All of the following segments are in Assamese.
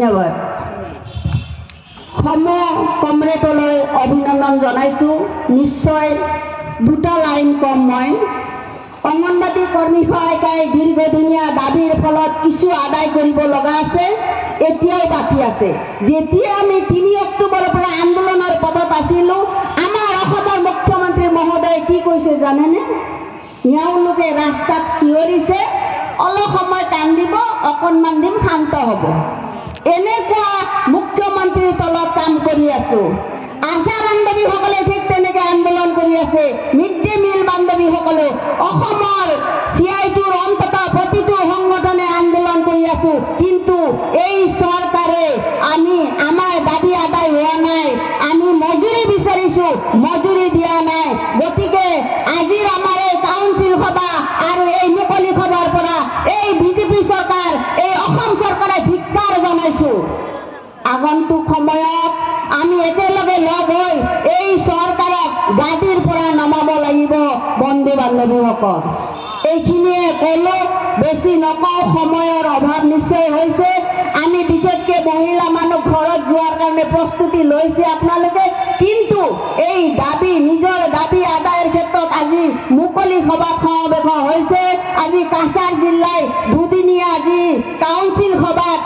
ধন্যবাদ। সম কমৰেডলৈ অভিনন্দন জনাইছোঁ। নিশ্চয় দুটা লাইন কম মই। অংগনবাড়ী কৰ্মী সহায়িকাই দীৰ্ঘদিনীয়া দাবীৰ ফলত কিছু আদায় কৰিব লগা আছে, এতিয়াও বাকী আছে। যেতিয়া আমি 3 অক্টোবৰৰ পৰা আন্দোলনৰ পদত আছিলোঁ, আমাৰ অসমৰ মুখ্যমন্ত্ৰী মহোদয়ে কি কৈছে জানেনে? এওঁলোকে ৰাস্তাত চিঞৰিছে, অলপ সময় কান্দিব, অকণমান দিন শান্ত হ'ব। এনেকুৱা মুখ্যমন্ত্ৰীৰ তলত কাম কৰি আছোঁ। আশা বান্ধৱীসকলে ঠিক তেনেকৈ আন্দোলন কৰি আছে। মিড ডে মিল বান্ধৱীসকলে অসমৰ CITUৰ অন্তত প্ৰতিটো সংগঠনে আন্দোলন কৰি আছোঁ। কিন্তু এই চৰকাৰে আমাৰ দাবী আদায় হোৱা নাই। আমি মজুৰি বিচাৰিছোঁ, মজুৰি দিয়া নাই। গতিকে আজিৰ আমাৰ এই কাউন্সিল সভা আৰু এই মুকলি সভাৰ পৰা এই বিজেপি চৰকাৰ, এই অসম চৰকাৰে ধিক্কাৰ জনাইছোঁ। আগন্তুক সময়ত আমি একেলগে লগ হৈ এই চৰকাৰক গাদীৰ পৰা নমাব লাগিব। বন্ধু বান্ধৱীসকল, এইখিনিয়ে ক'লো, বেছি নকওঁ, সময়ৰ অভাৱ নিশ্চয় হৈছে। আমি বিশেষকৈ মহিলা মানুহ ঘৰত যোৱাৰ কাৰণে প্ৰস্তুতি লৈছে আপোনালোকে, কিন্তু এই দাবী, নিজৰ দাবী আদায়ৰ ক্ষেত্ৰত আজি মুকলি সভা সমাৱেশ হৈছে। আজি কাছাৰ জিলাৰ দুদিনীয়া আজি কাউন্সিল সভাত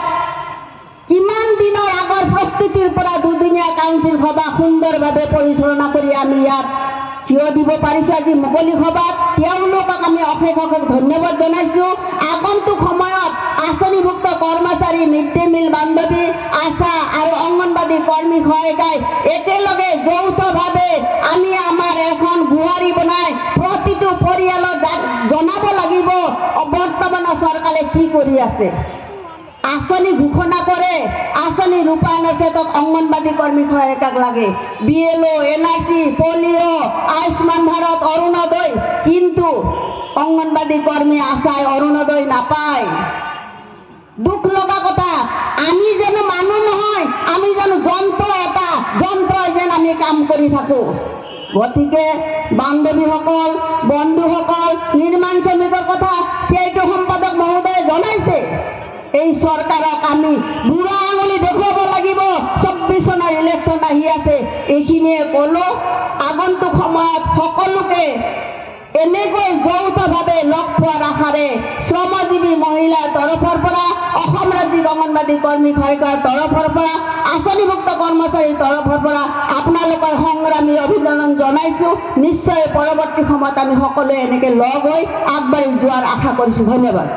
কিমান দিনৰ আগৰ প্ৰস্তুতিৰ পৰা দুদিনীয়া কাউন্সিল সভা সুন্দৰভাৱে পৰিচালনা কৰি আমি ইয়াত থিয় দিব পাৰিছোঁ। আজি মুকলি সভাত তেওঁলোকক আমি অশেষ অশেষ ধন্যবাদ জনাইছোঁ। আগন্তুক সময়ত আঁচনিভুক্ত কৰ্মচাৰী, মিড ডে মিল বান্ধৱী, আশা আৰু অংগনবাড়ী কৰ্মী সহায়িকাই একেলগে যৌথভাৱে আমি আমাৰ এখন গুহাৰি বনাই প্ৰতিটো পৰিয়ালত জনাব লাগিব বৰ্তমানৰ চৰকাৰে কি কৰি আছে। আঁচনি ঘোষণা কৰে, আঁচনি ৰূপায়ণৰ ক্ষেত্ৰত অংগনবাড়ী কৰ্মী সহায়িকাক লাগে। BLO, NRC, polio', Ayushman Bharat, Arunodoy, কিন্তু অংগনবাড়ী কৰ্মী আশাই অৰুণোদয় নাপায়। দুখ লগা কথা, আমি যেন মানুহ নহয়, আমি যেন যন্ত্ৰ, এটা যন্ত্ৰই যেন আমি কাম কৰি থাকোঁ। গতিকে বান্ধৱীসকল, বন্ধুসকল, নিৰ্মাণ শ্ৰমিকৰ কথা CITU সম্পাদক মহোদয়ে জনাইছে। এই চৰকাৰক আমি বুঢ়া আঙুলি দেখুৱাব লাগিব। 24 চনৰ ইলেকশ্যন আহি আছে। এইখিনিয়ে ক'লো, আগন্তুক সময়ত সকলোকে এনেকৈ যৌথভাৱে লগ পোৱাৰ আশাৰে শ্ৰমজীৱী মহিলাৰ তৰফৰ পৰা, অসম ৰাজ্যিক অংগনবাড়ী কৰ্মী সহায়িকাৰ তৰফৰ পৰা, আঁচনিভুক্ত কৰ্মচাৰীৰ তৰফৰ পৰা আপোনালোকৰ সংগ্ৰামী অভিনন্দন জনাইছোঁ। নিশ্চয় পৰৱৰ্তী সময়ত আমি সকলোৱে এনেকৈ লগ হৈ আগবাঢ়ি যোৱাৰ আশা কৰিছোঁ। ধন্যবাদ।